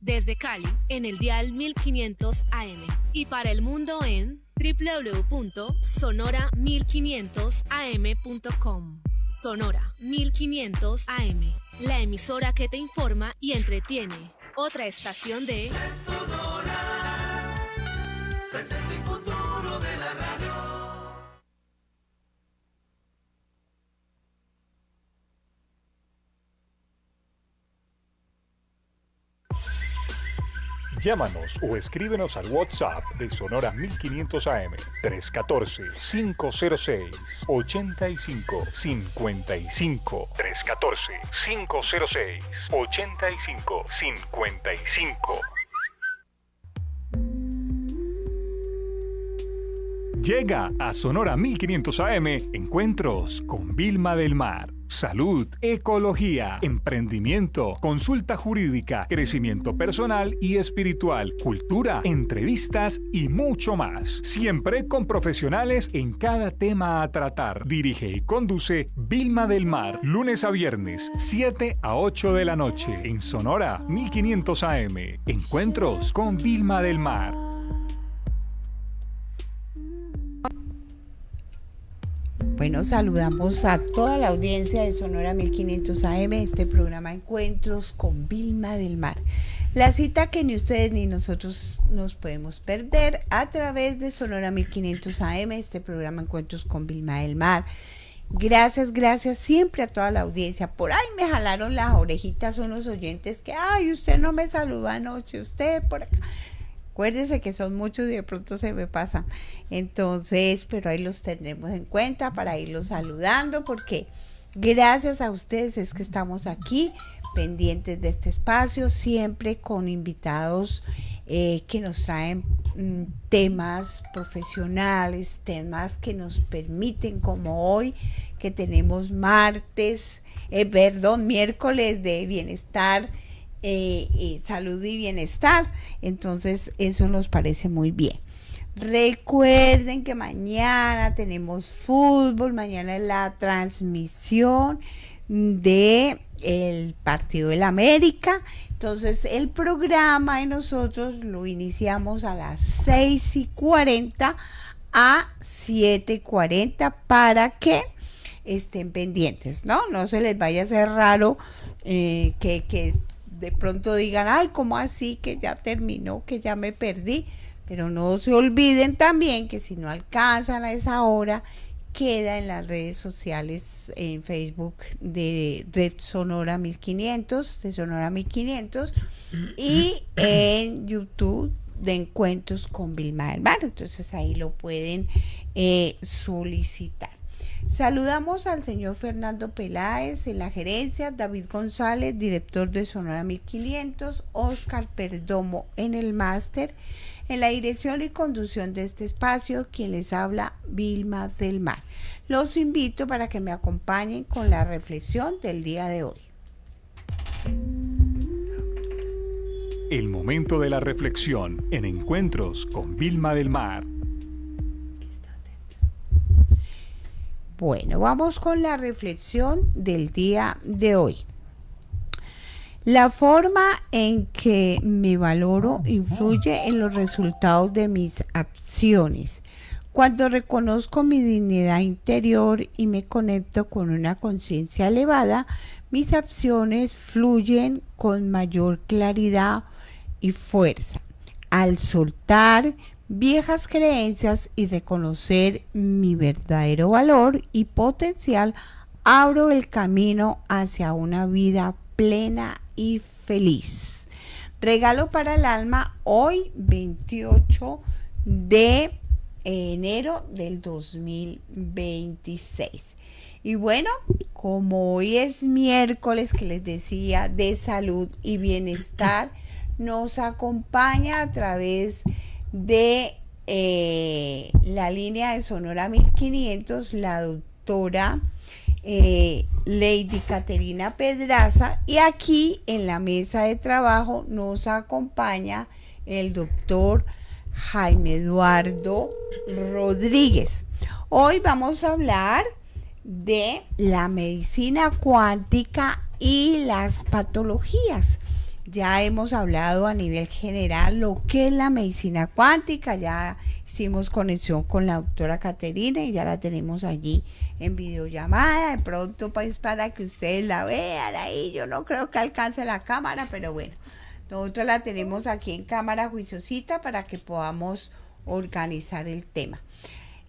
Desde Cali en el dial 1500 AM y para el mundo en www.sonora1500am.com. Sonora 1500 AM, la emisora que te informa y entretiene. Otra estación de Sonora, presente y futuro de la radio. Llámanos o escríbenos al WhatsApp de Sonora 1500 AM 314-506-8555. 314-506-8555. Llega a Sonora 1500 AM Encuentros con Vilma del Mar. Salud, ecología, emprendimiento, consulta jurídica, crecimiento personal y espiritual, cultura, entrevistas y mucho más. Siempre con profesionales en cada tema a tratar. Dirige y conduce Vilma del Mar. Lunes a viernes, 7 a 8 de la noche. En Sonora 1500 AM. Encuentros con Vilma del Mar. Bueno, saludamos a toda la audiencia de Sonora 1500 AM, este programa Encuentros con Vilma del Mar. La cita que ni ustedes ni nosotros nos podemos perder a través de Sonora 1500 AM, este programa Encuentros con Vilma del Mar. Gracias siempre a toda la audiencia. Por ahí me jalaron las orejitas unos oyentes que, ay, usted no me saludó anoche, usted por acá. Acuérdense que son muchos y de pronto se me pasan. Entonces, pero ahí los tendremos en cuenta para irlos saludando, porque gracias a ustedes es que estamos aquí pendientes de este espacio, siempre con invitados que nos traen temas profesionales, temas que nos permiten, como hoy, que tenemos miércoles de bienestar, salud y bienestar. Entonces eso nos parece muy bien. Recuerden que mañana tenemos fútbol, mañana es la transmisión de el partido del América. Entonces el programa de nosotros lo iniciamos a las 6:40 a 7:40 para que estén pendientes, no se les vaya a hacer raro que de pronto digan, ay, ¿cómo así que ya terminó, que ya me perdí? Pero no se olviden también que si no alcanzan a esa hora, queda en las redes sociales, en Facebook de Red Sonora 1500, de Sonora 1500, y en YouTube de Encuentros con Vilma del Mar. Entonces ahí lo pueden solicitar. Saludamos al señor Fernando Peláez en la gerencia, David González, director de Sonora 1500, Oscar Perdomo en el máster, en la dirección y conducción de este espacio, quien les habla, Vilma del Mar. Los invito para que me acompañen con la reflexión del día de hoy. El momento de la reflexión en Encuentros con Vilma del Mar. Bueno, vamos con la reflexión del día de hoy. La forma en que me valoro influye en los resultados de mis acciones. Cuando reconozco mi dignidad interior y me conecto con una conciencia elevada, mis acciones fluyen con mayor claridad y fuerza. Al soltar viejas creencias y reconocer mi verdadero valor y potencial, abro el camino hacia una vida plena y feliz. Regalo para el alma hoy, 28 de enero del 2026. Y bueno, como hoy es miércoles, que les decía, de salud y bienestar, nos acompaña a través de la línea de Sonora 1500 la doctora Lady Caterina Pedraza, y aquí en la mesa de trabajo nos acompaña el doctor Jaime Eduardo Rodríguez. Hoy vamos a hablar de la medicina cuántica y las patologías. ya hemos hablado a nivel general lo que es la medicina cuántica, ya hicimos conexión con la doctora Caterina y ya la tenemos allí en videollamada, de pronto pues para que ustedes la vean ahí, yo no creo que alcance la cámara, pero bueno, nosotros la tenemos aquí en cámara juiciosita para que podamos organizar el tema.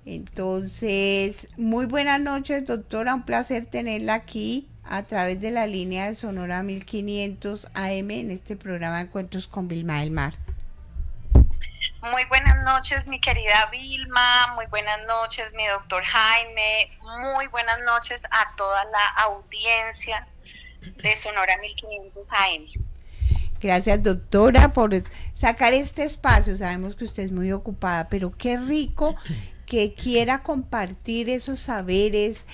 Entonces, muy buenas noches, doctora, un placer tenerla aquí a través de la línea de Sonora 1500 AM en este programa de Encuentros con Vilma del Mar. Muy buenas noches, mi querida Vilma, muy buenas noches, mi doctor Jaime, muy buenas noches a toda la audiencia de Sonora 1500 AM. Gracias, doctora, por sacar este espacio. Sabemos que usted es muy ocupada, pero qué rico que quiera compartir esos saberes,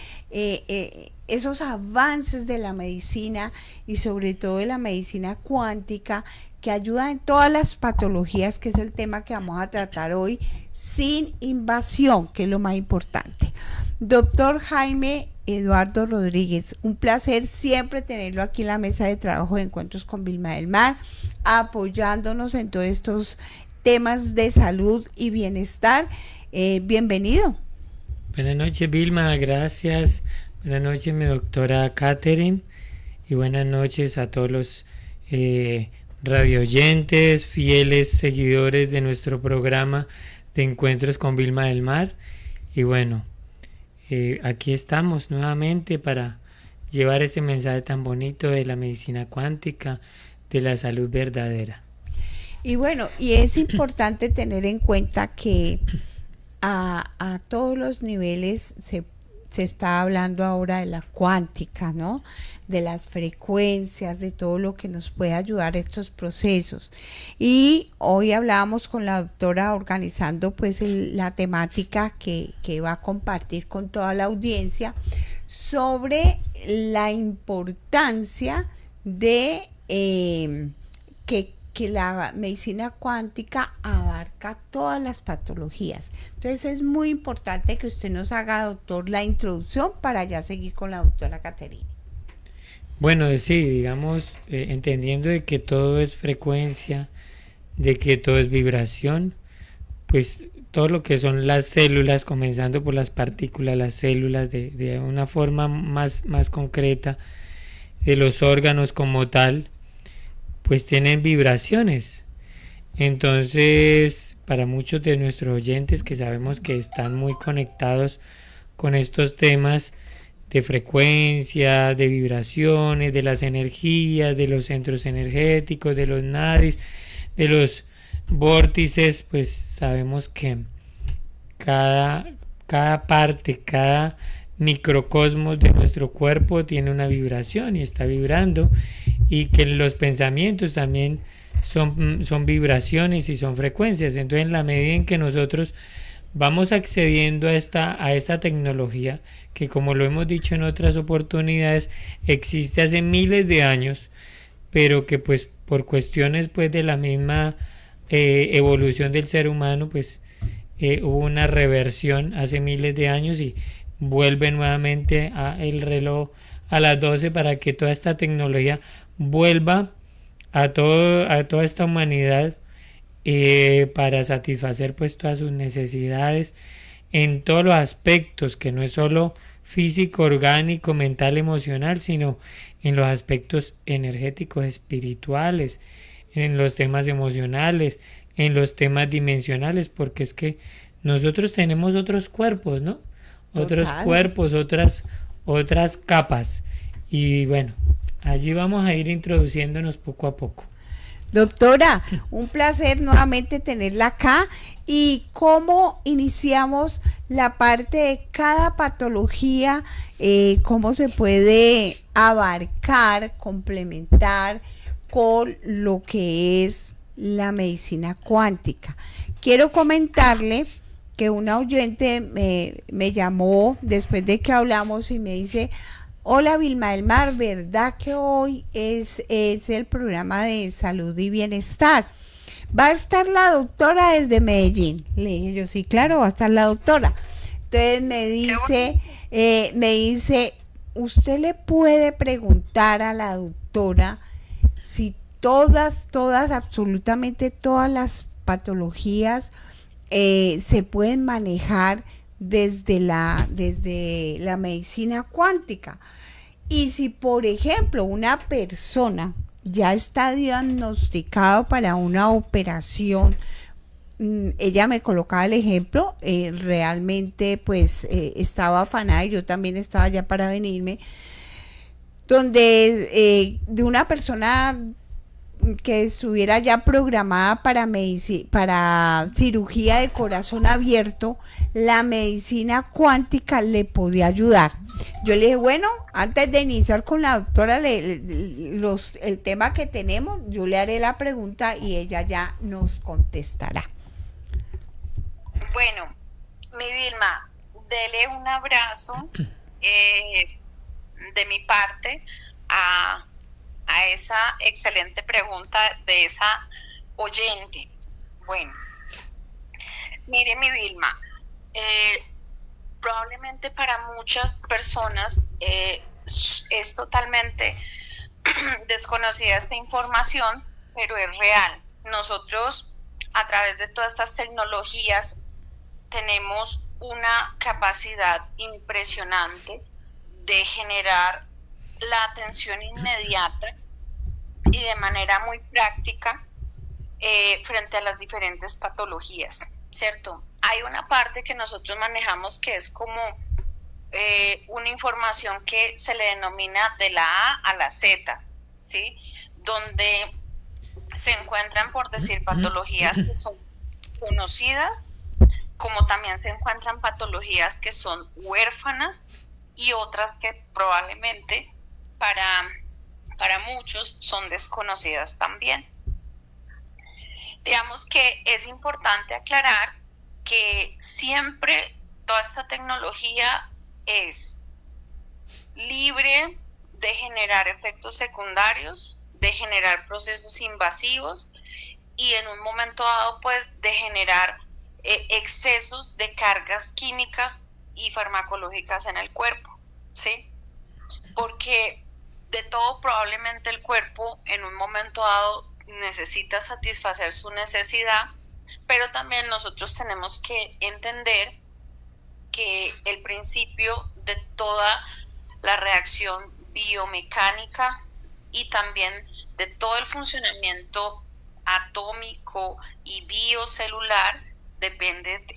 esos avances de la medicina y sobre todo de la medicina cuántica que ayuda en todas las patologías, que es el tema que vamos a tratar hoy, sin invasión, que es lo más importante. Doctor Jaime Eduardo Rodríguez, un placer siempre tenerlo aquí en la mesa de trabajo de Encuentros con Vilma del Mar, apoyándonos en todos estos temas de salud y bienestar. Bienvenido. Buenas noches, Vilma, gracias. Buenas noches, mi doctora Catherine, y buenas noches a todos los radioyentes, fieles seguidores de nuestro programa de Encuentros con Vilma del Mar. Y bueno, aquí estamos nuevamente para llevar ese mensaje tan bonito de la medicina cuántica, de la salud verdadera. Y bueno, y es importante tener en cuenta que a todos los niveles se está hablando ahora de la cuántica, ¿no? De las frecuencias, de todo lo que nos puede ayudar a estos procesos. Y hoy hablábamos con la doctora organizando pues la temática que va a compartir con toda la audiencia sobre la importancia de que la medicina cuántica abarca todas las patologías. Entonces es muy importante que usted nos haga, doctor, la introducción para ya seguir con la doctora Caterina. Bueno, sí, digamos, entendiendo de que todo es frecuencia, de que todo es vibración, pues todo lo que son las células, comenzando por las partículas, las células de una forma más concreta, de los órganos como tal, pues tienen vibraciones. Entonces, para muchos de nuestros oyentes que sabemos que están muy conectados con estos temas de frecuencia, de vibraciones, de las energías, de los centros energéticos, de los nadis, de los vórtices, pues sabemos que cada parte, cada microcosmos de nuestro cuerpo tiene una vibración y está vibrando, y que los pensamientos también son vibraciones y son frecuencias. Entonces, en la medida en que nosotros vamos accediendo a esta tecnología, que como lo hemos dicho en otras oportunidades, existe hace miles de años, pero que pues por cuestiones pues de la misma evolución del ser humano, pues hubo una reversión hace miles de años y vuelve nuevamente el reloj a las 12 para que toda esta tecnología vuelva a toda esta humanidad para satisfacer pues todas sus necesidades en todos los aspectos, que no es solo físico, orgánico, mental, emocional, sino en los aspectos energéticos, espirituales, en los temas emocionales, en los temas dimensionales, porque es que nosotros tenemos otros cuerpos, ¿no? Otros cuerpos, otras capas. Y bueno, allí vamos a ir introduciéndonos poco a poco. Doctora, un placer nuevamente tenerla acá. ¿Y cómo iniciamos la parte de cada patología? ¿Cómo se puede abarcar, complementar con lo que es la medicina cuántica? Quiero comentarle que una oyente me llamó después de que hablamos y me dice: hola Vilma del Mar, ¿verdad que hoy es el programa de salud y bienestar? ¿Va a estar la doctora desde Medellín? Le dije yo, sí, claro, va a estar la doctora. Entonces me dice, usted le puede preguntar a la doctora si todas, absolutamente todas las patologías se pueden manejar desde la medicina cuántica. Y si, por ejemplo, una persona ya está diagnosticada para una operación, ella me colocaba el ejemplo, realmente pues estaba afanada y yo también estaba ya para venirme, donde de una persona que estuviera ya programada para cirugía de corazón abierto, la medicina cuántica le podía ayudar. Yo le dije, bueno, antes de iniciar con la doctora el tema que tenemos, yo le haré la pregunta y ella ya nos contestará. Bueno, mi Vilma, dele un abrazo de mi parte a esa excelente pregunta de esa oyente. Bueno, mire, mi Vilma, probablemente para muchas personas es totalmente desconocida esta información, pero es real. Nosotros, a través de todas estas tecnologías, tenemos una capacidad impresionante de generar la atención inmediata y de manera muy práctica frente a las diferentes patologías, ¿cierto? Hay una parte que nosotros manejamos que es como una información que se le denomina de la A a la Z, ¿sí? Donde se encuentran, por decir, patologías que son conocidas, como también se encuentran patologías que son huérfanas y otras que probablemente para muchos son desconocidas también. Digamos que es importante aclarar que siempre toda esta tecnología es libre de generar efectos secundarios, de generar procesos invasivos y en un momento dado pues de generar excesos de cargas químicas y farmacológicas en el cuerpo, ¿sí? Porque de todo probablemente el cuerpo en un momento dado necesita satisfacer su necesidad, pero también nosotros tenemos que entender que el principio de toda la reacción biomecánica y también de todo el funcionamiento atómico y biocelular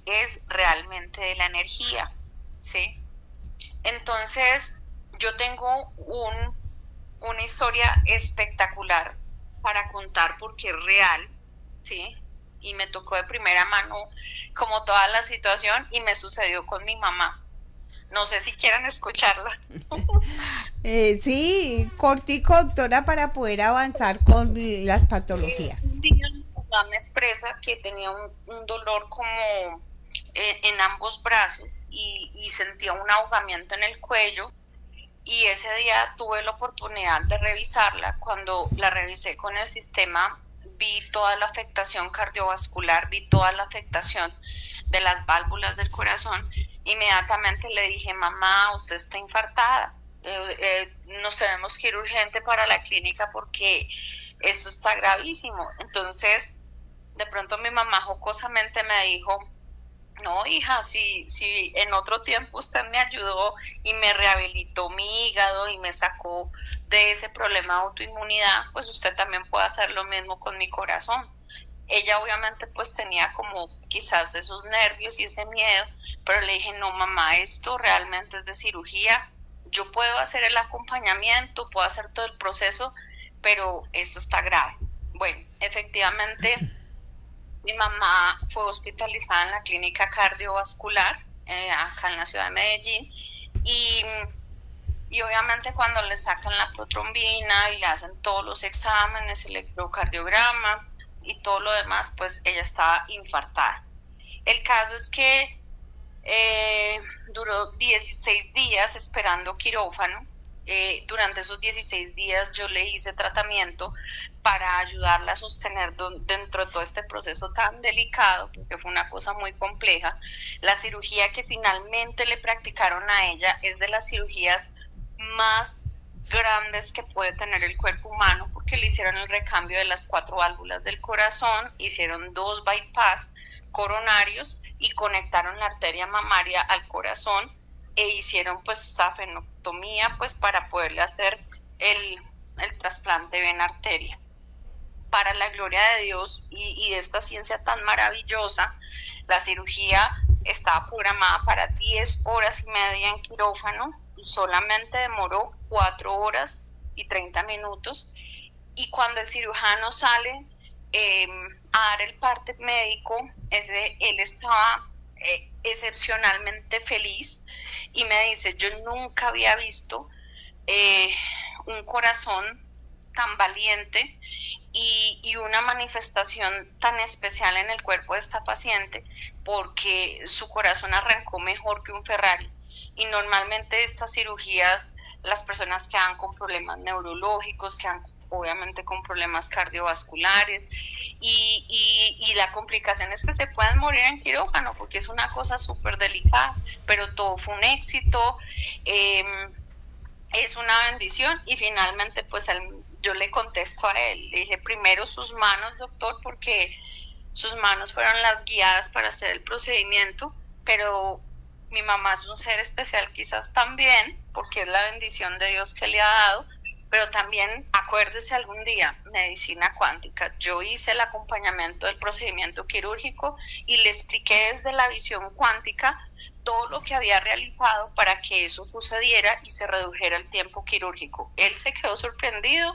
es realmente de la energía, ¿sí? Entonces, yo tengo una historia espectacular para contar porque es real, ¿sí? Y me tocó de primera mano como toda la situación y me sucedió con mi mamá. No sé si quieran escucharla. Sí, cortico, doctora, para poder avanzar con las patologías. Un día mi mamá me expresa que tenía un dolor como en ambos brazos y sentía un ahogamiento en el cuello. Y ese día tuve la oportunidad de revisarla. Cuando la revisé con el sistema, vi toda la afectación cardiovascular, vi toda la afectación de las válvulas del corazón. Inmediatamente le dije, mamá, usted está infartada, nos tenemos que ir urgente para la clínica porque esto está gravísimo. Entonces, de pronto mi mamá jocosamente me dijo, no, hija, si en otro tiempo usted me ayudó y me rehabilitó mi hígado y me sacó de ese problema de autoinmunidad, pues usted también puede hacer lo mismo con mi corazón. Ella obviamente pues tenía como quizás esos nervios y ese miedo, pero le dije, no mamá, esto realmente es de cirugía, yo puedo hacer el acompañamiento, puedo hacer todo el proceso, pero esto está grave. Bueno, efectivamente mi mamá fue hospitalizada en la clínica cardiovascular acá en la ciudad de Medellín y obviamente cuando le sacan la protrombina y le hacen todos los exámenes, el electrocardiograma y todo lo demás, pues ella estaba infartada. El caso es que duró 16 días esperando quirófano. Durante esos 16 días yo le hice tratamiento para ayudarla a sostener dentro de todo este proceso tan delicado, porque fue una cosa muy compleja. La cirugía que finalmente le practicaron a ella es de las cirugías más grandes que puede tener el cuerpo humano, porque le hicieron el recambio de las 4 válvulas del corazón, hicieron 2 bypass coronarios y conectaron la arteria mamaria al corazón e hicieron pues safenectomía pues para poderle hacer el trasplante vena-arteria. Para la gloria de Dios y de esta ciencia tan maravillosa, la cirugía estaba programada para 10 horas y media en quirófano y solamente demoró 4 horas y 30 minutos. Y cuando el cirujano sale a dar el parte médico, él estaba excepcionalmente feliz y me dice, yo nunca había visto un corazón tan valiente y una manifestación tan especial en el cuerpo de esta paciente, porque su corazón arrancó mejor que un Ferrari. Y normalmente estas cirugías, las personas quedan con problemas neurológicos, quedan obviamente con problemas cardiovasculares y la complicación es que se pueden morir en quirófano porque es una cosa súper delicada, pero todo fue un éxito, es una bendición. Y finalmente pues yo le contesto a él, le dije, primero sus manos, doctor, porque sus manos fueron las guiadas para hacer el procedimiento, pero mi mamá es un ser especial quizás también, porque es la bendición de Dios que le ha dado, pero también acuérdese algún día, medicina cuántica. Yo hice el acompañamiento del procedimiento quirúrgico y le expliqué desde la visión cuántica todo lo que había realizado para que eso sucediera y se redujera el tiempo quirúrgico. Él se quedó sorprendido,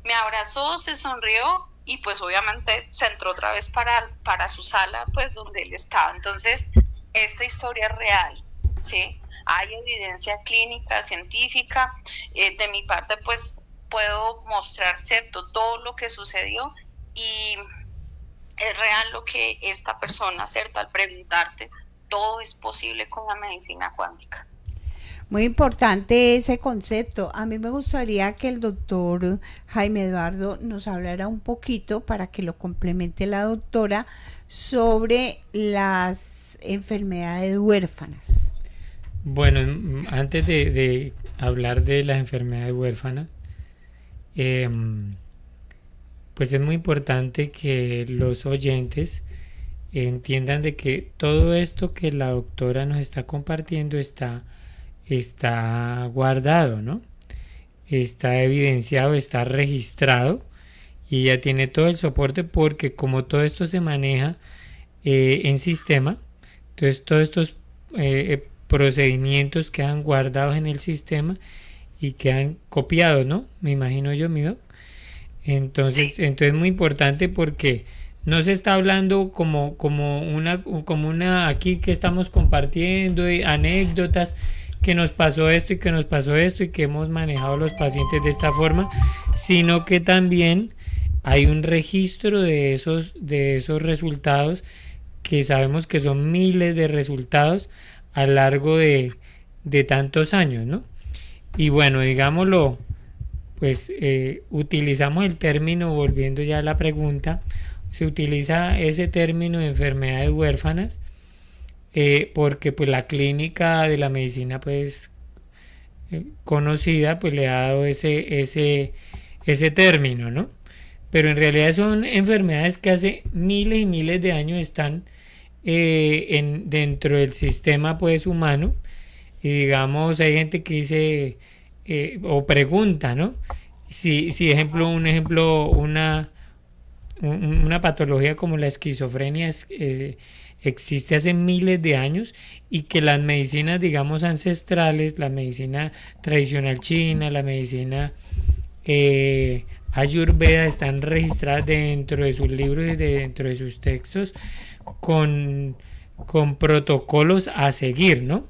me abrazó, se sonrió y pues obviamente se entró otra vez para su sala, pues donde él estaba. Entonces, esta historia es real, ¿sí? Hay evidencia clínica, científica, de mi parte pues puedo mostrar, ¿cierto?, todo lo que sucedió y es real lo que esta persona, ¿cierto?, al preguntarte, todo es posible con la medicina cuántica. Muy importante ese concepto. A mí me gustaría que el doctor Jaime Eduardo nos hablara un poquito, para que lo complemente la doctora, sobre las enfermedades huérfanas. Bueno, antes de hablar de las enfermedades huérfanas, pues es muy importante que los oyentes entiendan de que todo esto que la doctora nos está compartiendo está guardado, ¿no? Está evidenciado, está registrado y ya tiene todo el soporte, porque como todo esto se maneja en sistema, entonces todos estos procedimientos quedan guardados en el sistema y quedan copiados, ¿no? Me imagino yo, mi doc. Entonces es muy importante, porque no se está hablando como una aquí que estamos compartiendo anécdotas, que nos pasó esto y que nos pasó esto y que hemos manejado los pacientes de esta forma, sino que también hay un registro de esos resultados, que sabemos que son miles de resultados a lo largo de tantos años, ¿no? Y bueno, digámoslo, pues utilizamos el término, volviendo ya a la pregunta, se utiliza ese término de enfermedades huérfanas, porque pues la clínica de la medicina pues conocida pues le ha dado ese término, ¿no? Pero en realidad son enfermedades que hace miles y miles de años están dentro del sistema pues humano, y digamos hay gente que dice o pregunta, ¿no? Si una patología como la esquizofrenia existe hace miles de años, y que las medicinas, digamos, ancestrales, la medicina tradicional china, la medicina ayurveda, están registradas dentro de sus libros y dentro de sus textos con protocolos a seguir, ¿no?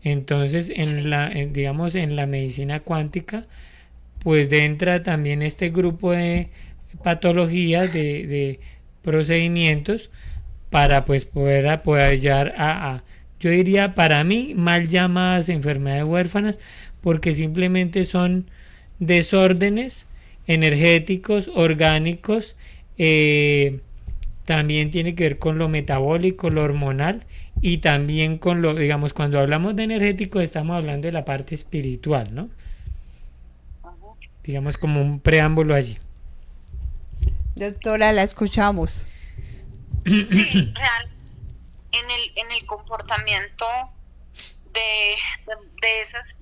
Entonces, digamos, en la medicina cuántica, pues entra también este grupo de patologías, de procedimientos, para pues poder llegar a, yo diría, para mí, mal llamadas enfermedades huérfanas, porque simplemente son desórdenes energéticos, orgánicos, también tiene que ver con lo metabólico, lo hormonal, y también con lo, digamos, cuando hablamos de energético estamos hablando de la parte espiritual, ¿no? digamos como un preámbulo allí. Doctora, la escuchamos. Sí, real, en el comportamiento de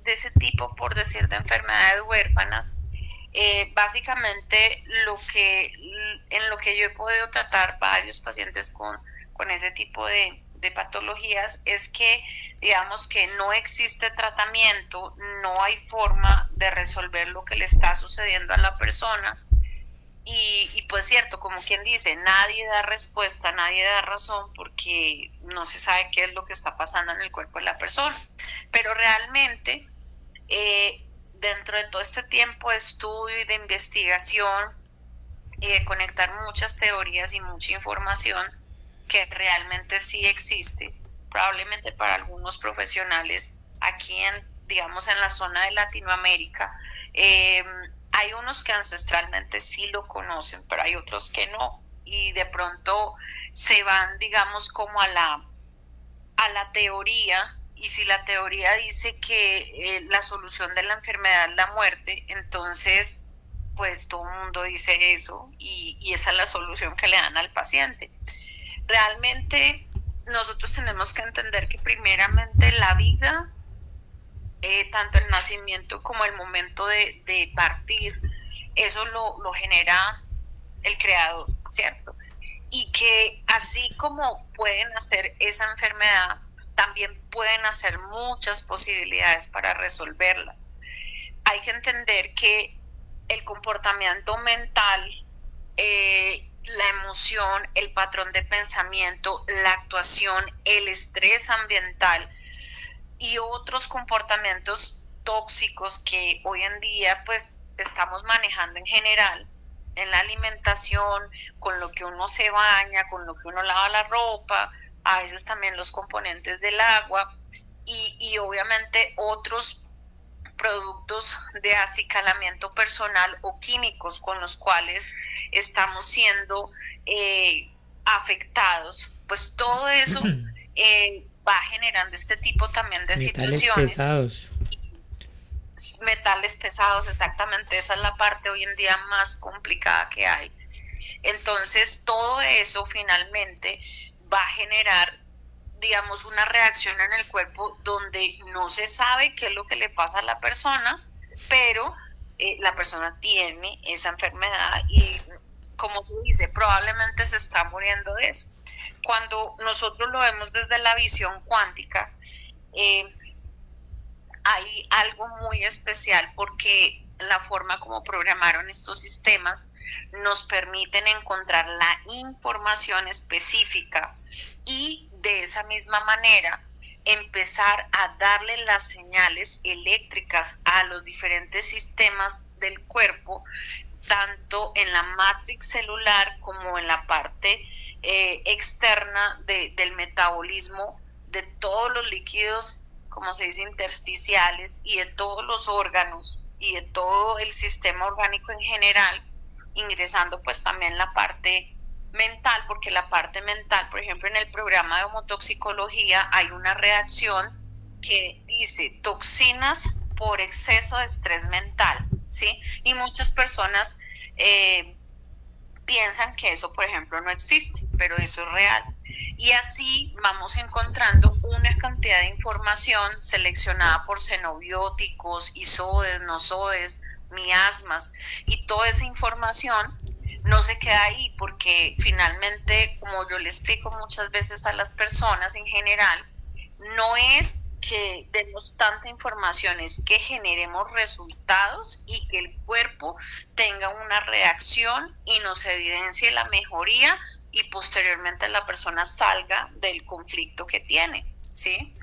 ese tipo, por decir, de enfermedades huérfanas, básicamente en lo que yo he podido tratar varios pacientes con ese tipo de patologías es que, digamos, que no existe tratamiento, no hay forma de resolver lo que le está sucediendo a la persona. Y pues cierto, como quien dice, nadie da respuesta, nadie da razón porque no se sabe qué es lo que está pasando en el cuerpo de la persona. Pero realmente, dentro de todo este tiempo de estudio y de investigación y de conectar muchas teorías y mucha información que realmente sí existe, probablemente para algunos profesionales aquí digamos, en la zona de Latinoamérica, hay unos que ancestralmente sí lo conocen, pero hay otros que no, y de pronto se van, digamos, como a la teoría, y si la teoría dice que la solución de la enfermedad es la muerte, entonces pues todo el mundo dice eso, y esa es la solución que le dan al paciente. Realmente nosotros tenemos que entender que primeramente la vida, tanto el nacimiento como el momento de partir, eso lo genera el creador, ¿cierto? Y que así como pueden hacer esa enfermedad, también pueden hacer muchas posibilidades para resolverla. Hay que entender que el comportamiento mental, la emoción, el patrón de pensamiento, la actuación, el estrés ambiental y otros comportamientos tóxicos que hoy en día pues estamos manejando en general en la alimentación, con lo que uno se baña, con lo que uno lava la ropa, a veces también los componentes del agua y obviamente otros productos de acicalamiento personal o químicos con los cuales estamos siendo afectados, pues todo eso va generando este tipo también de metales situaciones. Pesados. Metales pesados, exactamente, esa es la parte hoy en día más complicada que hay. Entonces todo eso finalmente va a generar, digamos, una reacción en el cuerpo donde no se sabe qué es lo que le pasa a la persona, pero la persona tiene esa enfermedad y, como tú dices, probablemente se está muriendo de eso. Cuando nosotros lo vemos desde la visión cuántica, hay algo muy especial porque la forma como programaron estos sistemas nos permiten encontrar la información específica y de esa misma manera empezar a darle las señales eléctricas a los diferentes sistemas del cuerpo, tanto en la matrix celular como en la parte externa del metabolismo de todos los líquidos, como se dice, intersticiales y de todos los órganos y de todo el sistema orgánico en general, ingresando pues también la parte mental, porque la parte mental, por ejemplo, en el programa de homotoxicología hay una reacción que dice toxinas por exceso de estrés mental, ¿sí? Y muchas personas piensan que eso, por ejemplo, no existe, pero eso es real. Y así vamos encontrando una cantidad de información seleccionada por xenobióticos, isodes, nosodes, miasmas, y toda esa información no se queda ahí porque finalmente, como yo le explico muchas veces a las personas en general, no es que demos tanta información, es que generemos resultados y que el cuerpo tenga una reacción y nos evidencie la mejoría y posteriormente la persona salga del conflicto que tiene, ¿sí?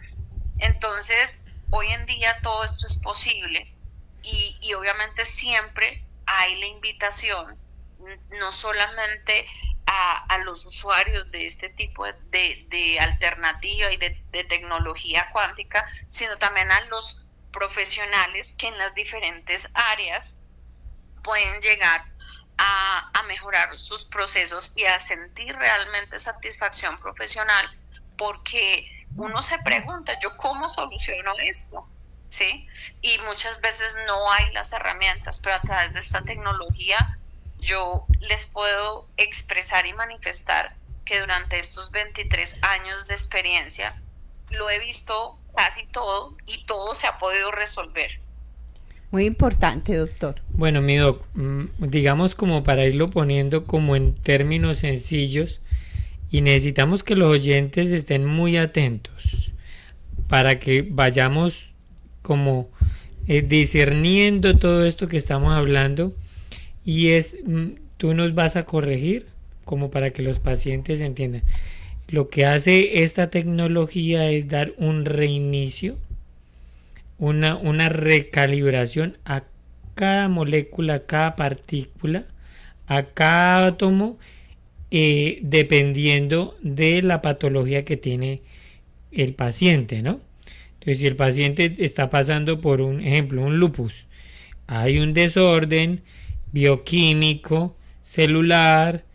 Entonces, hoy en día todo esto es posible y obviamente siempre hay la invitación, no solamente a los usuarios de este tipo de alternativa y de tecnología cuántica, sino también a los profesionales que en las diferentes áreas pueden llegar a mejorar sus procesos y a sentir realmente satisfacción profesional, porque uno se pregunta, ¿yo cómo soluciono esto? ¿sí? Y muchas veces no hay las herramientas, pero a través de esta tecnología yo les puedo expresar y manifestar que durante estos 23 años de experiencia lo he visto casi todo y todo se ha podido resolver. Muy importante, doctor. Bueno, mi doc, digamos como para irlo poniendo como en términos sencillos, y necesitamos que los oyentes estén muy atentos para que vayamos como discerniendo todo esto que estamos hablando, y tú nos vas a corregir como para que los pacientes entiendan. Lo que hace esta tecnología es dar un reinicio, una recalibración a cada molécula, a cada partícula, a cada átomo, dependiendo de la patología que tiene el paciente, ¿no? Entonces, si el paciente está pasando por un ejemplo, un lupus, hay un desorden bioquímico, celular,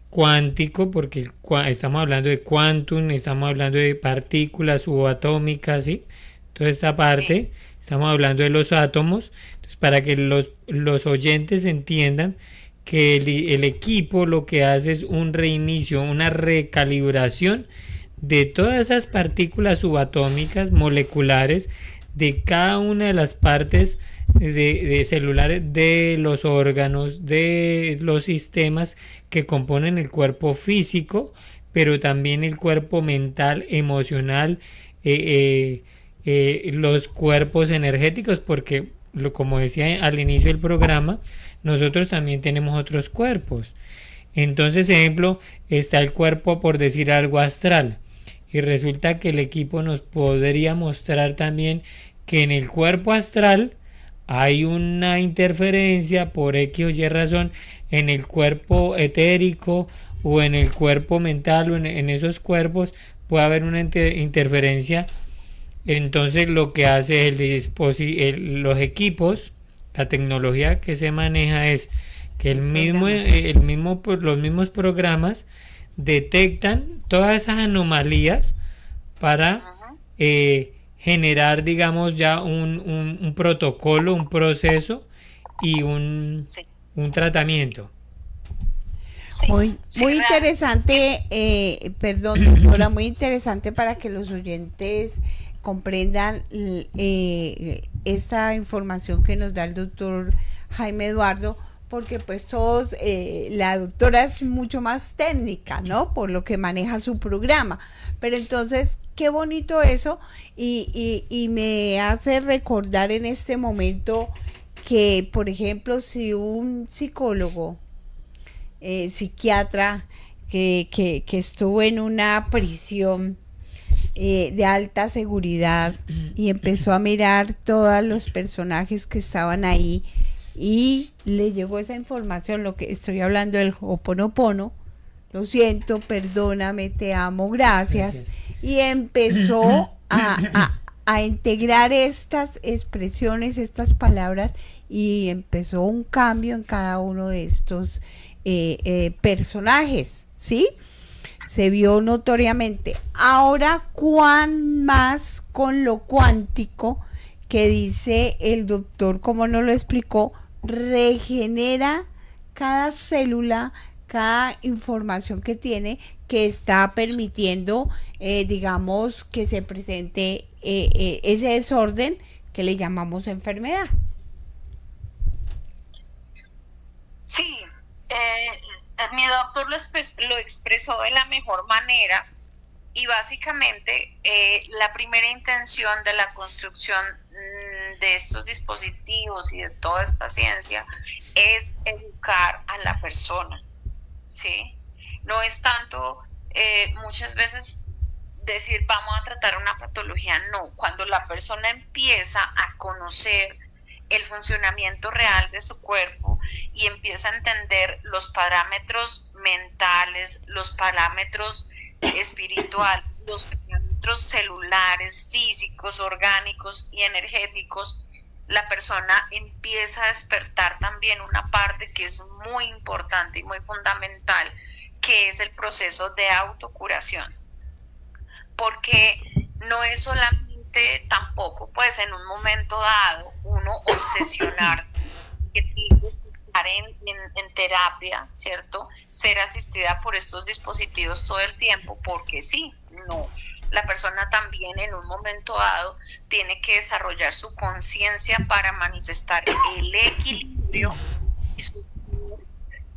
cuántico, porque estamos hablando de quantum, estamos hablando de partículas subatómicas, ¿sí? Toda esta parte, estamos hablando de los átomos. Entonces, para que los oyentes entiendan que el equipo lo que hace es un reinicio, una recalibración de todas esas partículas subatómicas moleculares de cada una de las partes de celulares, de los órganos, de los sistemas que componen el cuerpo físico, pero también el cuerpo mental, emocional, los cuerpos energéticos, porque como decía al inicio del programa, nosotros también tenemos otros cuerpos. Entonces, ejemplo, está el cuerpo, por decir algo, astral, y resulta que el equipo nos podría mostrar también que en el cuerpo astral hay una interferencia por X o Y razón en el cuerpo etérico o en el cuerpo mental, o en esos cuerpos puede haber una interferencia. Entonces lo que hace los equipos, la tecnología que se maneja es que los mismos programas detectan todas esas anomalías para generar, digamos, ya un protocolo, un proceso y un tratamiento. Sí, Muy interesante, perdón, doctora, muy interesante para que los oyentes comprendan esta información que nos da el doctor Jaime Eduardo, porque pues todos, la doctora es mucho más técnica, ¿no? Por lo que maneja su programa, pero entonces, qué bonito eso, y me hace recordar en este momento que, por ejemplo, si un psicólogo, psiquiatra, que estuvo en una prisión de alta seguridad y empezó a mirar todos los personajes que estaban ahí, y le llegó esa información, lo que estoy hablando del Ho'oponopono, lo siento, perdóname, te amo, gracias. Y empezó a integrar estas expresiones, estas palabras, y empezó un cambio en cada uno de estos personajes, ¿sí? Se vio notoriamente. Ahora, ¿cuán más con lo cuántico que dice el doctor, como nos lo explicó, regenera cada célula, cada información que tiene, que está permitiendo, digamos, que se presente ese desorden que le llamamos enfermedad? Sí, mi doctor lo expresó de la mejor manera, y básicamente la primera intención de la construcción de estos dispositivos y de toda esta ciencia es educar a la persona, ¿sí? No es tanto muchas veces decir vamos a tratar una patología, no. Cuando la persona empieza a conocer el funcionamiento real de su cuerpo y empieza a entender los parámetros mentales, los parámetros espirituales, los parámetros celulares, físicos, orgánicos y energéticos, la persona empieza a despertar también una parte que es muy importante y muy fundamental, que es el proceso de autocuración. Porque no es solamente obviamente tampoco pues en un momento dado uno obsesionarse que tiene que estar en terapia, ¿cierto? Ser asistida por estos dispositivos todo el tiempo, porque sí, no. La persona también en un momento dado tiene que desarrollar su conciencia para manifestar el equilibrio y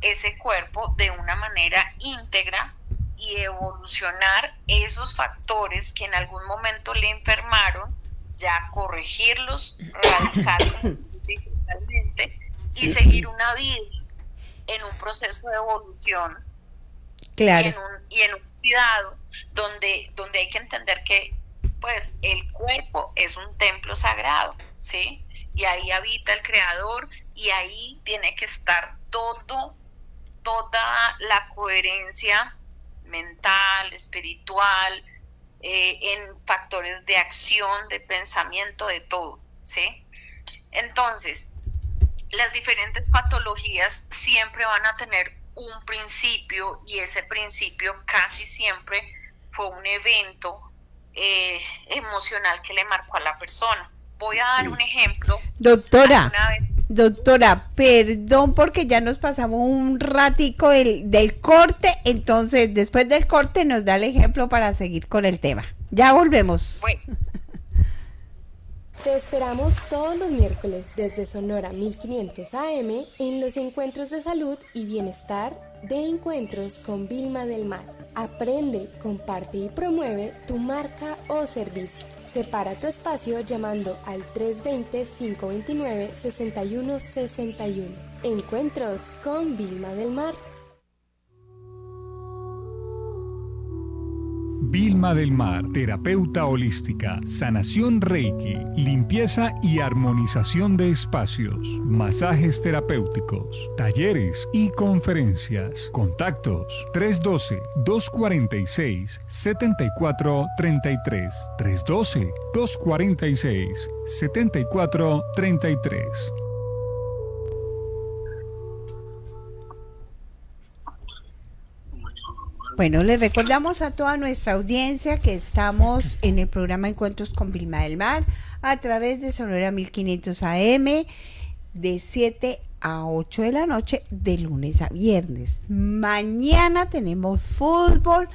ese cuerpo de una manera íntegra y evolucionar esos factores que en algún momento le enfermaron, ya corregirlos radicalmente y seguir una vida en un proceso de evolución. Claro. Y en un cuidado donde hay que entender que pues el cuerpo es un templo sagrado, ¿sí? Y ahí habita el Creador y ahí tiene que estar toda la coherencia mental, espiritual, en factores de acción, de pensamiento, de todo, ¿sí? Entonces, las diferentes patologías siempre van a tener un principio y ese principio casi siempre fue un evento emocional que le marcó a la persona. Voy a dar un ejemplo. Doctora, perdón porque ya nos pasamos un ratico del corte, entonces después del corte nos da el ejemplo para seguir con el tema. Ya volvemos. Bueno. Te esperamos todos los miércoles desde Sonora 1500 AM en los encuentros de salud y bienestar de Encuentros con Vilma del Mar. Aprende, comparte y promueve tu marca o servicio. Separa tu espacio llamando al 320-529-6161. Encuentros con Vilma del Mar. Vilma del Mar, terapeuta holística, sanación Reiki, limpieza y armonización de espacios, masajes terapéuticos, talleres y conferencias. Contactos 312-246-7433. 312-246-7433. Bueno, les recordamos a toda nuestra audiencia que estamos en el programa Encuentros con Vilma del Mar a través de Sonora 1500 AM de 7 a 8 de la noche de lunes a viernes. Mañana tenemos fútbol.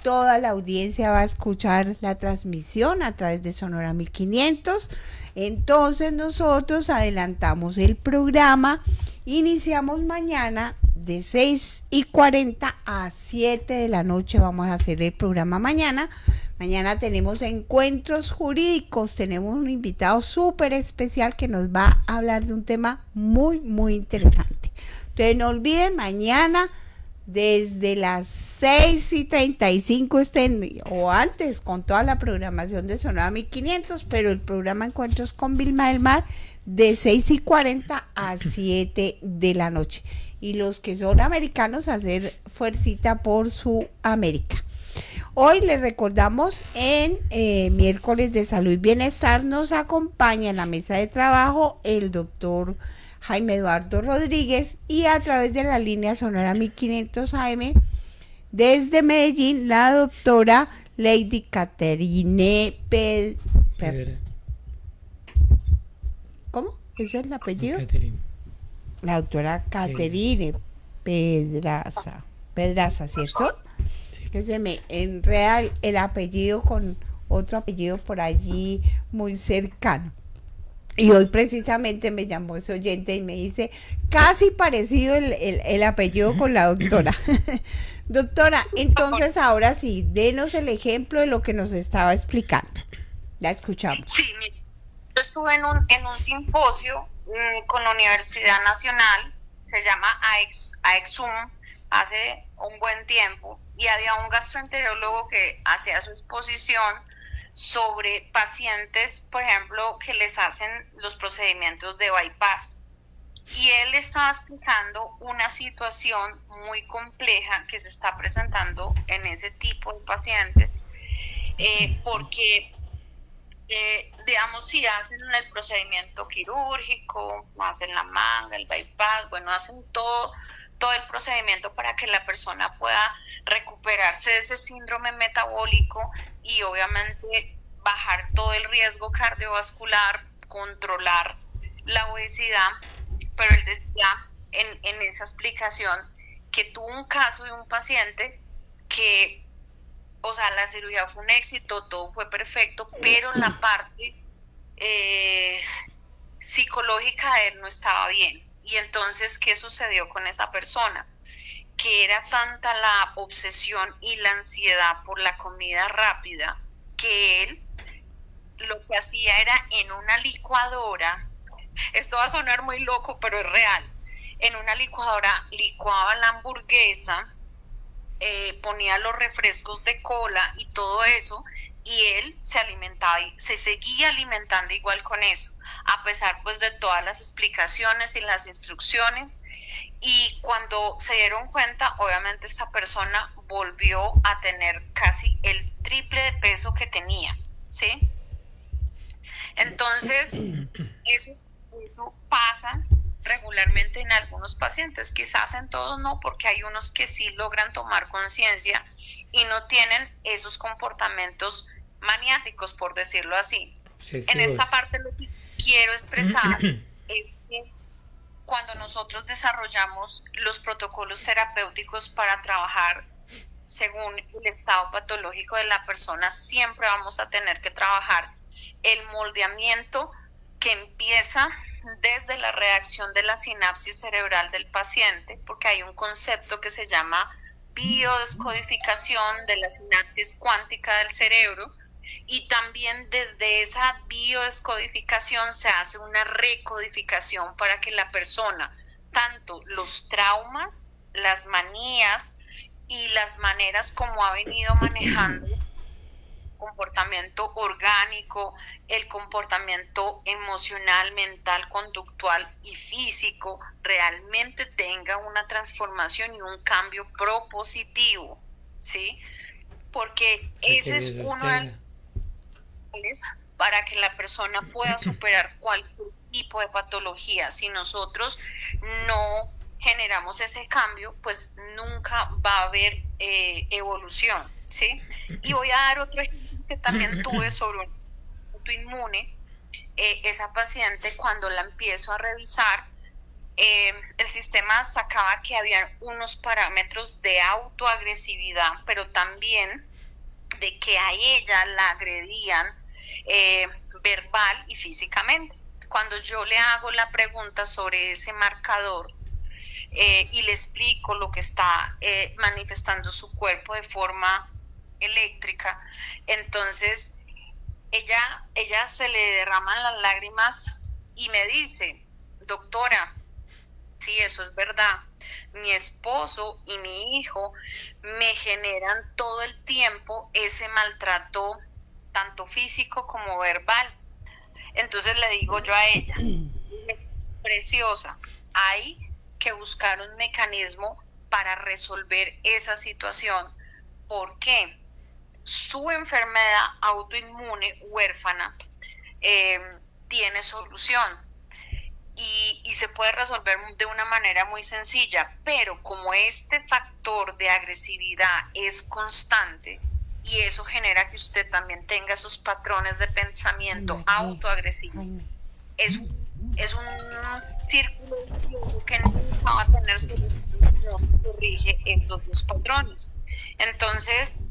Toda la audiencia va a escuchar la transmisión a través de Sonora 1500. Entonces nosotros adelantamos el programa. Iniciamos mañana de 6:40 a 7 de la noche. Vamos a hacer el programa mañana. Mañana tenemos encuentros jurídicos. Tenemos un invitado súper especial que nos va a hablar de un tema muy, muy interesante. Entonces no olviden, mañana desde las 6:35 estén o antes con toda la programación de Sonora 1500, pero el programa Encuentros con Vilma del Mar de 6:40 a 7 de la noche. Y los que son americanos, hacer fuercita por su América. Hoy les recordamos en miércoles de salud y bienestar nos acompaña en la mesa de trabajo el doctor Jaime Eduardo Rodríguez y a través de la línea Sonora 1500 AM desde Medellín la doctora Lady Caterine ¿Cómo? ¿Ese es el apellido? Caterine. La doctora Caterine Pedraza, ¿cierto? Sí. Que se me enreda el apellido con otro apellido por allí muy cercano. Y hoy precisamente me llamó ese oyente y me dice, casi parecido el apellido con la doctora. Doctora, entonces ahora sí, denos el ejemplo de lo que nos estaba explicando. La escuchamos. Sí, yo estuve en un simposio con la Universidad Nacional, se llama AEXUM, hace un buen tiempo, y había un gastroenterólogo que hacía su exposición sobre pacientes, por ejemplo, que les hacen los procedimientos de bypass. Y él estaba explicando una situación muy compleja que se está presentando en ese tipo de pacientes, porque digamos, si hacen el procedimiento quirúrgico, hacen la manga, el bypass, bueno, hacen todo el procedimiento para que la persona pueda recuperarse de ese síndrome metabólico y obviamente bajar todo el riesgo cardiovascular, controlar la obesidad, pero él decía en esa explicación que tuvo un caso de un paciente que, o sea, la cirugía fue un éxito, todo fue perfecto, pero la parte psicológica de él no estaba bien. Y entonces, ¿qué sucedió con esa persona? Que era tanta la obsesión y la ansiedad por la comida rápida que él lo que hacía era en una licuadora, esto va a sonar muy loco, pero es real, en una licuadora licuaba la hamburguesa, ponía los refrescos de cola y todo eso, y él se alimentaba y se seguía alimentando igual con eso, a pesar pues de todas las explicaciones y las instrucciones. Y cuando se dieron cuenta, obviamente esta persona volvió a tener casi el triple de peso que tenía, ¿sí? Entonces, eso pasa regularmente en algunos pacientes, quizás en todos no, porque hay unos que sí logran tomar conciencia y no tienen esos comportamientos maniáticos, por decirlo así. En esta parte lo que quiero expresar es que cuando nosotros desarrollamos los protocolos terapéuticos para trabajar según el estado patológico de la persona, siempre vamos a tener que trabajar el moldeamiento que empieza desde la reacción de la sinapsis cerebral del paciente, porque hay un concepto que se llama biodescodificación de la sinapsis cuántica del cerebro, y también desde esa biodescodificación se hace una recodificación para que la persona, tanto los traumas, las manías y las maneras como ha venido manejando comportamiento orgánico, el comportamiento emocional, mental, conductual y físico, realmente tenga una transformación y un cambio propositivo, ¿sí? Porque ese es uno de los para que la persona pueda superar cualquier tipo de patología. Si nosotros no generamos ese cambio, pues nunca va a haber evolución, ¿sí? Y voy a dar otro ejemplo que también tuve sobre un autoinmune. Esa paciente, cuando la empiezo a revisar, el sistema sacaba que había unos parámetros de autoagresividad, pero también de que a ella la agredían verbal y físicamente. Cuando yo le hago la pregunta sobre ese marcador y le explico lo que está manifestando su cuerpo de forma eléctrica, entonces ella se le derraman las lágrimas y me dice: doctora, sí, eso es verdad, mi esposo y mi hijo me generan todo el tiempo ese maltrato, tanto físico como verbal. Entonces le digo yo a ella: preciosa, hay que buscar un mecanismo para resolver esa situación. ¿Por qué? Su enfermedad autoinmune huérfana tiene solución y se puede resolver de una manera muy sencilla, pero como este factor de agresividad es constante y eso genera que usted también tenga esos patrones de pensamiento autoagresivo, es un círculo que nunca va a tener solución si no se corrige estos dos patrones. Entonces,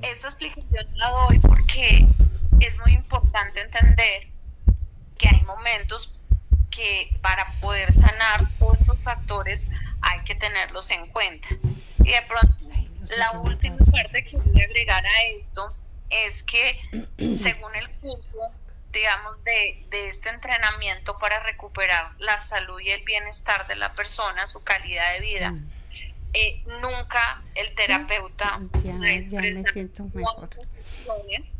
esta explicación la doy porque es muy importante entender que hay momentos que para poder sanar todos estos factores hay que tenerlos en cuenta. Y de pronto, la última parte que voy a agregar a esto es que según el curso, digamos, de este entrenamiento para recuperar la salud y el bienestar de la persona, su calidad de vida, nunca el terapeuta expresa cuántas sesiones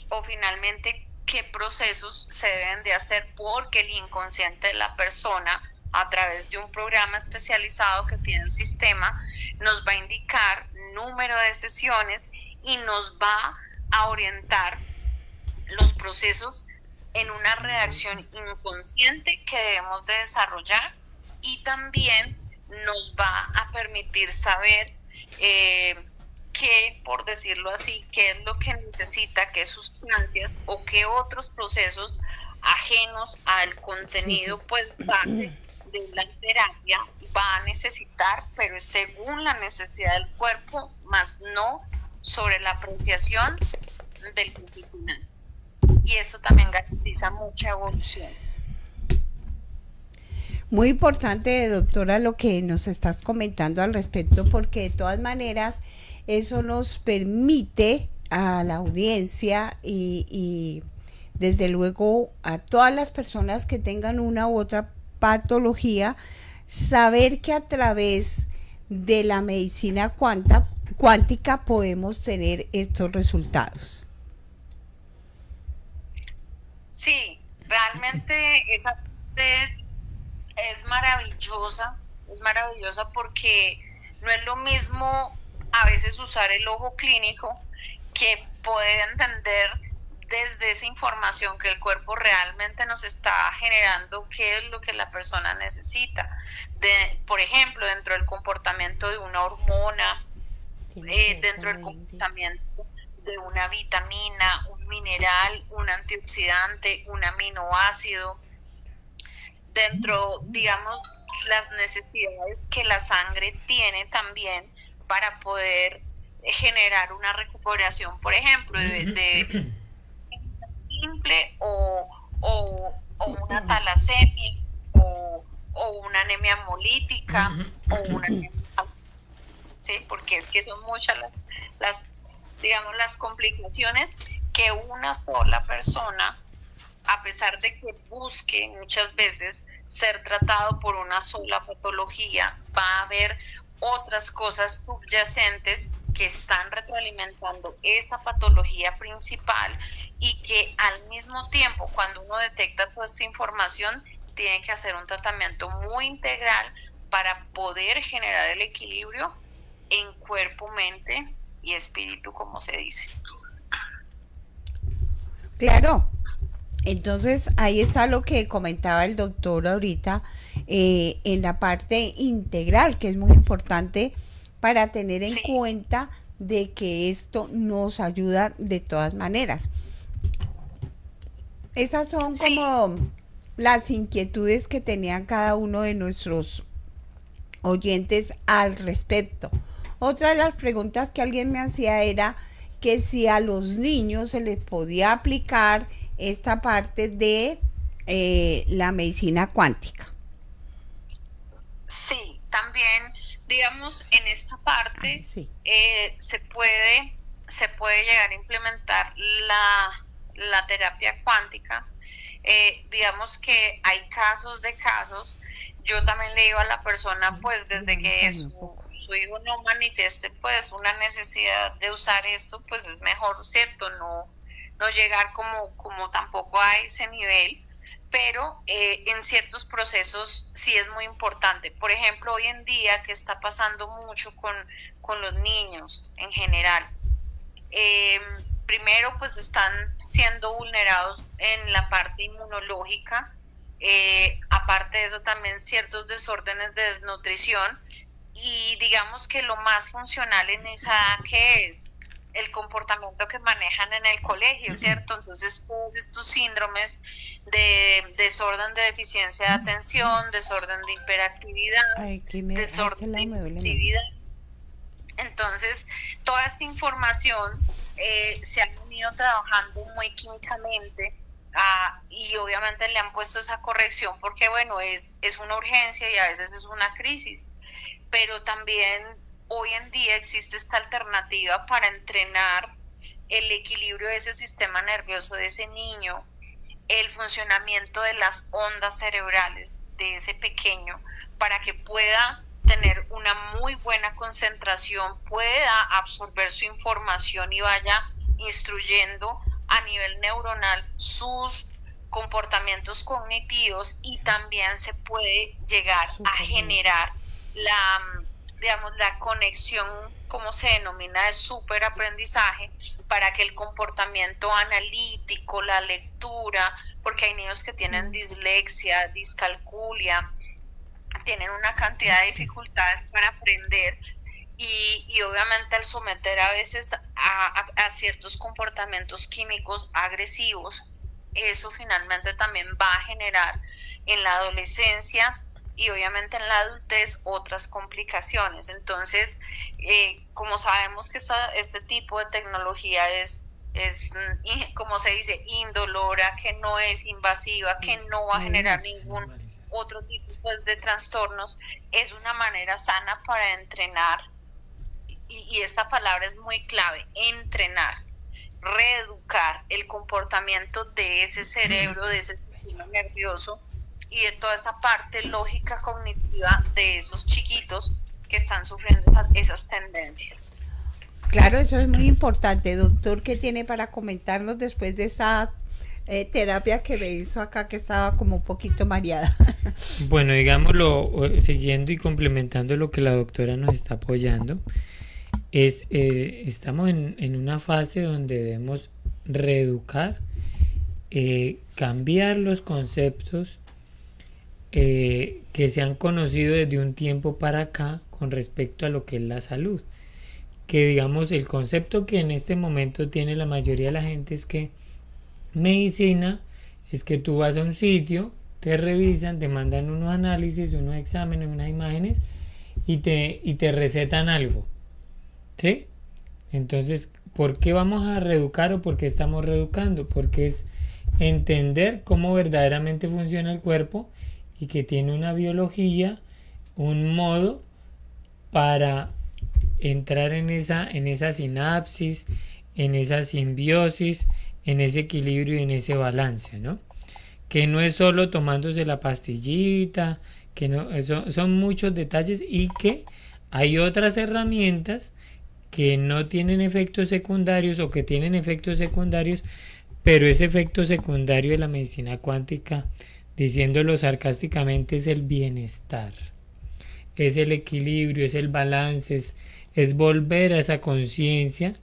o finalmente qué procesos se deben de hacer, porque el inconsciente de la persona, a través de un programa especializado que tiene el sistema, nos va a indicar número de sesiones y nos va a orientar los procesos en una reacción inconsciente que debemos de desarrollar, y también nos va a permitir saber qué, por decirlo así, qué es lo que necesita, qué sustancias o qué otros procesos ajenos al contenido, pues base de la terapia va a necesitar, pero es según la necesidad del cuerpo, más no sobre la apreciación del profesional. Y eso también garantiza mucha evolución. Muy importante, doctora, lo que nos estás comentando al respecto, porque de todas maneras eso nos permite a la audiencia y desde luego a todas las personas que tengan una u otra patología, saber que a través de la medicina cuántica podemos tener estos resultados. Sí, realmente esa parte es maravillosa porque no es lo mismo a veces usar el ojo clínico que poder entender desde esa información que el cuerpo realmente nos está generando qué es lo que la persona necesita. Por ejemplo, dentro del comportamiento de una hormona, dentro del comportamiento de una vitamina, un mineral, un antioxidante, un aminoácido, dentro, digamos, las necesidades que la sangre tiene también para poder generar una recuperación, por ejemplo, de simple o una talasemia o una anemia hemolítica o una anemia, ¿sí? Porque es que son muchas digamos, las complicaciones que una sola persona, a pesar de que busque muchas veces ser tratado por una sola patología, va a haber otras cosas subyacentes que están retroalimentando esa patología principal y que al mismo tiempo, cuando uno detecta toda esta información, tiene que hacer un tratamiento muy integral para poder generar el equilibrio en cuerpo, mente y espíritu, como se dice. Claro. Entonces, ahí está lo que comentaba el doctor ahorita en la parte integral, que es muy importante para tener en cuenta de que esto nos ayuda de todas maneras. Esas son como las inquietudes que tenían cada uno de nuestros oyentes al respecto. Otra de las preguntas que alguien me hacía era que si a los niños se les podía aplicar esta parte de la medicina cuántica. Sí, también, digamos, en esta parte se puede llegar a implementar la terapia cuántica. Digamos que hay casos de casos. Yo también le digo a la persona, pues desde que su hijo no manifieste pues una necesidad de usar esto, pues es mejor, ¿cierto? No llegar como tampoco a ese nivel, pero en ciertos procesos sí es muy importante. Por ejemplo, hoy en día que está pasando mucho con los niños en general, primero pues están siendo vulnerados en la parte inmunológica, aparte de eso también ciertos desórdenes de desnutrición, y digamos que lo más funcional en esa que es el comportamiento que manejan en el colegio, ¿cierto? Entonces todos estos síndromes de desorden de deficiencia de atención, desorden de hiperactividad, desorden de impulsividad. Entonces toda esta información se ha venido trabajando muy químicamente y obviamente le han puesto esa corrección porque bueno, es una urgencia y a veces es una crisis, pero también hoy en día existe esta alternativa para entrenar el equilibrio de ese sistema nervioso de ese niño, el funcionamiento de las ondas cerebrales de ese pequeño, para que pueda tener una muy buena concentración, pueda absorber su información y vaya instruyendo a nivel neuronal sus comportamientos cognitivos, y también se puede llegar a generar la conexión, como se denomina, de superaprendizaje, para que el comportamiento analítico, la lectura, porque hay niños que tienen dislexia, discalculia, tienen una cantidad de dificultades para aprender, y obviamente al someter a veces a ciertos comportamientos químicos agresivos, eso finalmente también va a generar en la adolescencia y obviamente en la adultez otras complicaciones. Entonces, como sabemos que este tipo de tecnología es, como se dice, indolora, que no es invasiva, que no va a generar ningún otro tipo pues, de trastornos, es una manera sana para entrenar, y esta palabra es muy clave, entrenar, reeducar el comportamiento de ese cerebro, de ese sistema nervioso y de toda esa parte lógica cognitiva de esos chiquitos que están sufriendo esas tendencias. Claro, eso es muy importante. Doctor, ¿qué tiene para comentarnos después de esa terapia que me hizo acá, que estaba como un poquito mareada? Bueno, digámoslo, siguiendo y complementando lo que la doctora nos está apoyando, estamos en una fase donde debemos reeducar, cambiar los conceptos que se han conocido desde un tiempo para acá con respecto a lo que es la salud. Que digamos, el concepto que en este momento tiene la mayoría de la gente es que medicina es que tú vas a un sitio, te revisan, te mandan unos análisis, unos exámenes, unas imágenes y te recetan algo, ¿sí? Entonces, ¿por qué vamos a reeducar o por qué estamos reeducando? Porque es entender cómo verdaderamente funciona el cuerpo y que tiene una biología, un modo para entrar en esa sinapsis, en esa simbiosis, en ese equilibrio y en ese balance, ¿no? Que no es solo tomándose la pastillita, que no, son muchos detalles, y que hay otras herramientas que no tienen efectos secundarios o que tienen efectos secundarios, pero ese efecto secundario de la medicina cuántica, diciéndolo sarcásticamente, es el bienestar, es el equilibrio, es el balance, es volver a esa conciencia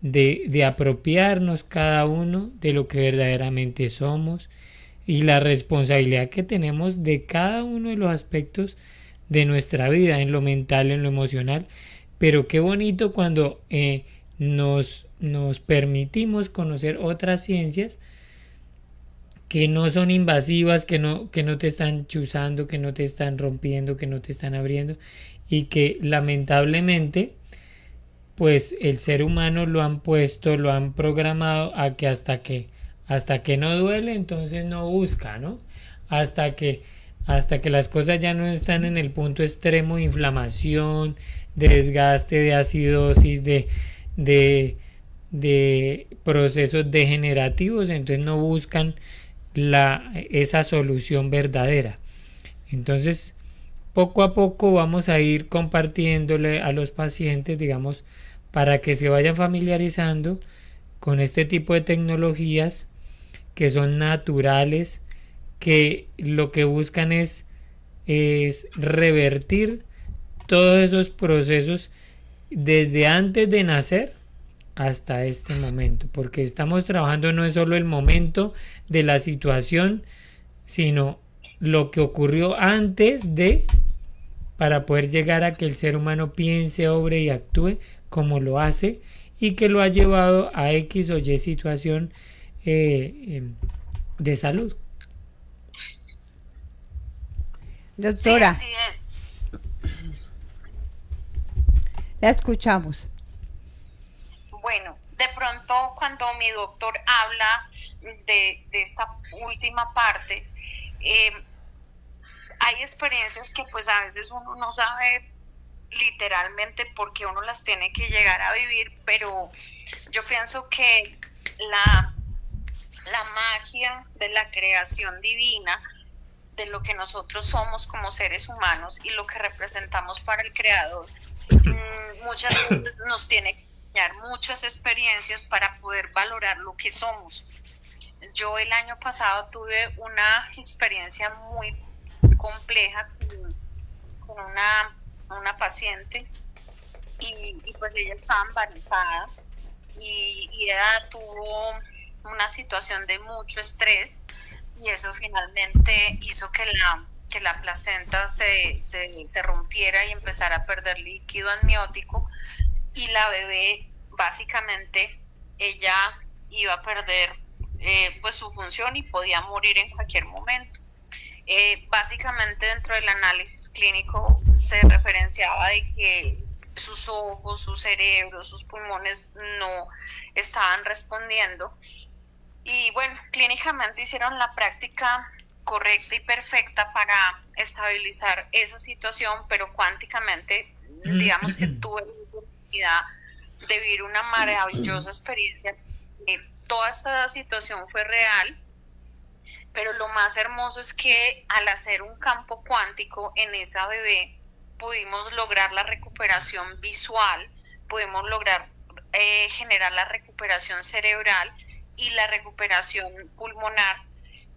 de apropiarnos cada uno de lo que verdaderamente somos y la responsabilidad que tenemos de cada uno de los aspectos de nuestra vida, en lo mental, en lo emocional. Pero qué bonito cuando nos permitimos conocer otras ciencias que no son invasivas, que no te están chuzando, que no te están rompiendo, que no te están abriendo, y que lamentablemente pues el ser humano lo han programado a que hasta que no duele, entonces no busca, ¿no? Hasta que las cosas ya no están en el punto extremo de inflamación, de desgaste, de acidosis, de procesos degenerativos, entonces no buscan esa solución verdadera. Entonces, poco a poco vamos a ir compartiéndole a los pacientes, digamos, para que se vayan familiarizando con este tipo de tecnologías que son naturales, que lo que buscan es revertir todos esos procesos desde antes de nacer hasta este momento, porque estamos trabajando no es solo el momento de la situación, sino lo que ocurrió antes de, para poder llegar a que el ser humano piense, obre y actúe como lo hace, y que lo ha llevado a X o Y situación de salud. Doctora, Sí, así es. la escuchamos. Bueno, de pronto cuando mi doctor habla de esta última parte, hay experiencias que pues a veces uno no sabe literalmente por qué uno las tiene que llegar a vivir, pero yo pienso que la magia de la creación divina, de lo que nosotros somos como seres humanos y lo que representamos para el Creador, muchas veces nos tiene que enseñar muchas experiencias para poder valorar lo que somos. Yo el año pasado tuve una experiencia muy compleja con una paciente y pues ella estaba embarazada y ella tuvo una situación de mucho estrés, y eso finalmente hizo que que la placenta se rompiera y empezara a perder líquido amniótico, y la bebé básicamente ella iba a perder pues su función y podía morir en cualquier momento. Básicamente dentro del análisis clínico se referenciaba de que sus ojos, su cerebro, sus pulmones no estaban respondiendo, y bueno, clínicamente hicieron la práctica correcta y perfecta para estabilizar esa situación, pero cuánticamente digamos que tuve la oportunidad de vivir una maravillosa experiencia. Toda esta situación fue real, pero lo más hermoso es que al hacer un campo cuántico en esa bebé pudimos lograr la recuperación visual, pudimos lograr generar la recuperación cerebral y la recuperación pulmonar,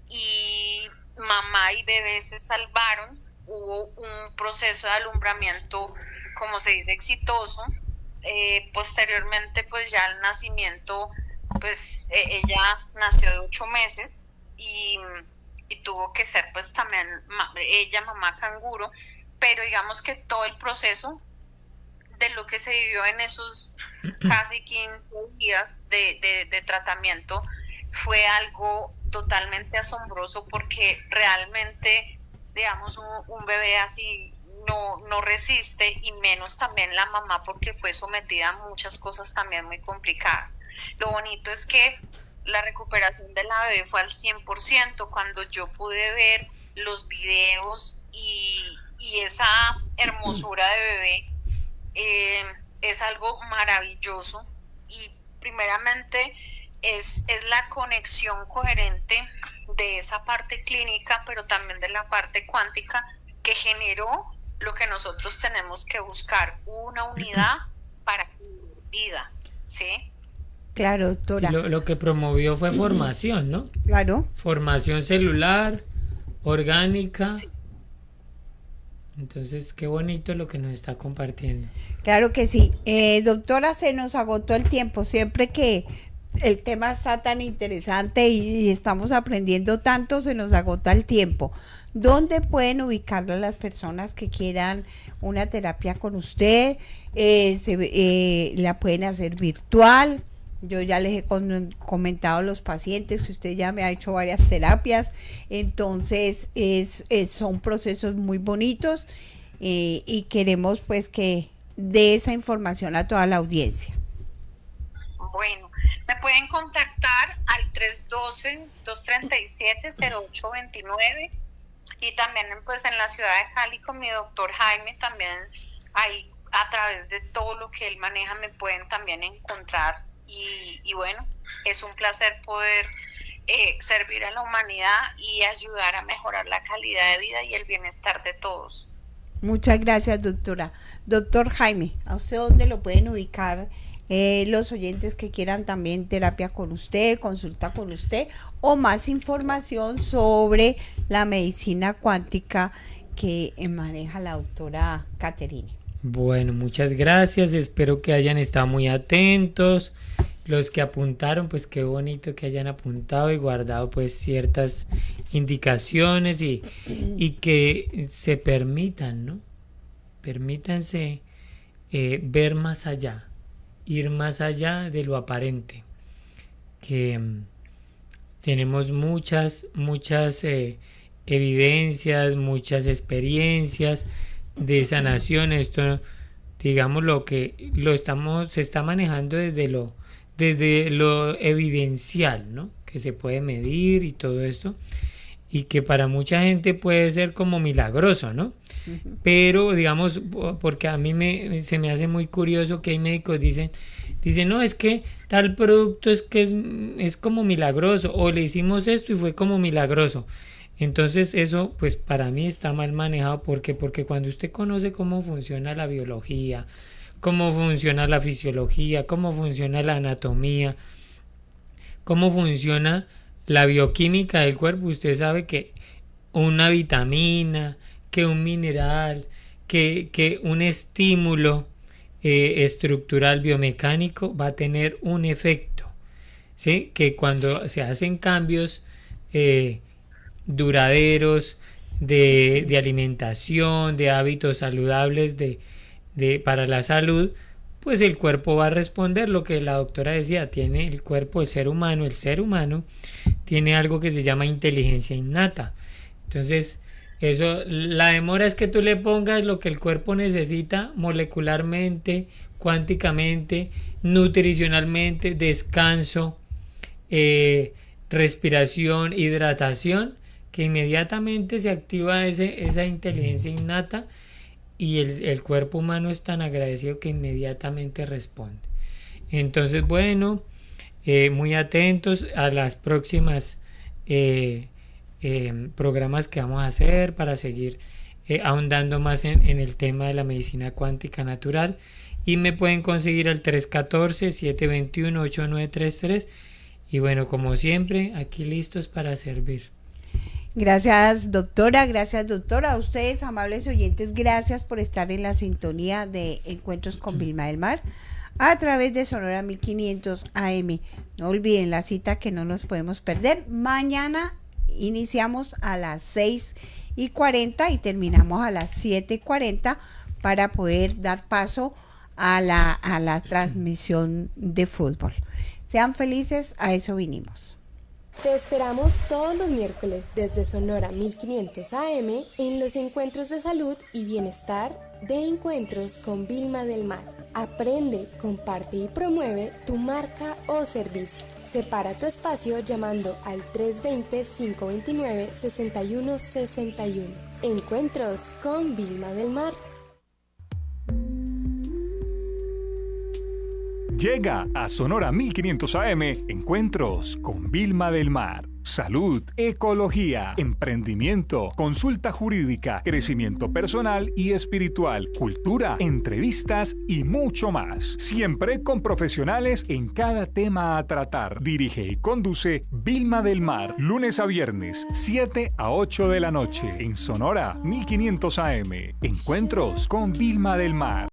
y mamá y bebé se salvaron. Hubo un proceso de alumbramiento, como se dice, exitoso. Posteriormente, pues ya el nacimiento, pues ella nació de 8 meses y tuvo que ser pues también ella mamá canguro, pero digamos que todo el proceso de lo que se vivió en esos casi 15 días de tratamiento fue algo totalmente asombroso, porque realmente, digamos, un bebé así no resiste, y menos también la mamá, porque fue sometida a muchas cosas también muy complicadas. Lo bonito es que la recuperación de la bebé fue al 100%. Cuando yo pude ver los videos y esa hermosura de bebé, es algo maravilloso, y primeramente es la conexión coherente de esa parte clínica, pero también de la parte cuántica, que generó lo que nosotros tenemos que buscar, una unidad para vida, ¿sí? Claro, doctora. Sí, lo que promovió fue formación, ¿no? Claro. Formación celular, orgánica. Sí. Entonces, qué bonito lo que nos está compartiendo. Claro que sí. Doctora, se nos agotó el tiempo. Siempre que el tema está tan interesante y estamos aprendiendo tanto, se nos agota el tiempo. ¿Dónde pueden ubicarla las personas que quieran una terapia con usted? La pueden hacer virtual. Yo ya les he comentado a los pacientes que usted ya me ha hecho varias terapias, entonces son procesos muy bonitos, y queremos pues que dé esa información a toda la audiencia. Bueno, me pueden contactar al 312-237-0829, y también pues en la ciudad de Cali con mi doctor Jaime, también ahí a través de todo lo que él maneja me pueden también encontrar. Y bueno, es un placer poder servir a la humanidad y ayudar a mejorar la calidad de vida y el bienestar de todos. Muchas gracias, doctora. Doctor Jaime, ¿a usted dónde lo pueden ubicar los oyentes que quieran también terapia con usted, consulta con usted, o más información sobre la medicina cuántica que maneja la doctora Caterine? Bueno, muchas gracias. Espero que hayan estado muy atentos. Los que apuntaron, pues qué bonito que hayan apuntado y guardado pues ciertas indicaciones, y que se permitan, ¿no? Permítanse ver más allá, ir más allá de lo aparente. Que tenemos muchas evidencias, muchas experiencias de sanación. Esto, digamos, se está manejando desde lo evidencial, ¿no? Que se puede medir y todo esto, y que para mucha gente puede ser como milagroso, ¿no? Uh-huh. Pero digamos, porque a mí se me hace muy curioso que hay médicos dicen, no, es que tal producto es como milagroso, o le hicimos esto y fue como milagroso. Entonces eso pues para mí está mal manejado. Porque cuando usted conoce cómo funciona la biología, cómo funciona la fisiología, cómo funciona la anatomía, cómo funciona la bioquímica del cuerpo, usted sabe que una vitamina, que un mineral, que un estímulo estructural biomecánico va a tener un efecto, ¿sí? Que cuando se hacen cambios duraderos, de alimentación, de hábitos saludables para la salud, pues el cuerpo va a responder lo que la doctora decía, tiene el cuerpo, el ser humano tiene algo que se llama inteligencia innata. Entonces, eso, la demora es que tú le pongas lo que el cuerpo necesita molecularmente, cuánticamente, nutricionalmente, descanso, respiración, hidratación, que inmediatamente se activa esa inteligencia innata y el cuerpo humano es tan agradecido que inmediatamente responde. Entonces, bueno, muy atentos a las próximas programas que vamos a hacer para seguir ahondando más en el tema de la medicina cuántica natural, y me pueden conseguir al 314-721-8933 y bueno, como siempre, aquí listos para servir. Gracias doctora, a ustedes amables oyentes, gracias por estar en la sintonía de Encuentros con Vilma del Mar a través de Sonora 1500 AM. No olviden la cita que no nos podemos perder. Mañana iniciamos a las 6:40 y terminamos a las 7:40 para poder dar paso a la transmisión de fútbol. Sean felices, a eso vinimos. Te esperamos todos los miércoles desde Sonora 1500 AM en los encuentros de salud y bienestar de Encuentros con Vilma del Mar. Aprende, comparte y promueve tu marca o servicio. Separa tu espacio llamando al 320-529-6161. Encuentros con Vilma del Mar. Llega a Sonora 1500 AM Encuentros con Vilma del Mar. Salud, ecología, emprendimiento, consulta jurídica, crecimiento personal y espiritual, cultura, entrevistas y mucho más. Siempre con profesionales en cada tema a tratar. Dirige y conduce Vilma del Mar. Lunes a viernes, 7 a 8 de la noche. En Sonora 1500 AM. Encuentros con Vilma del Mar.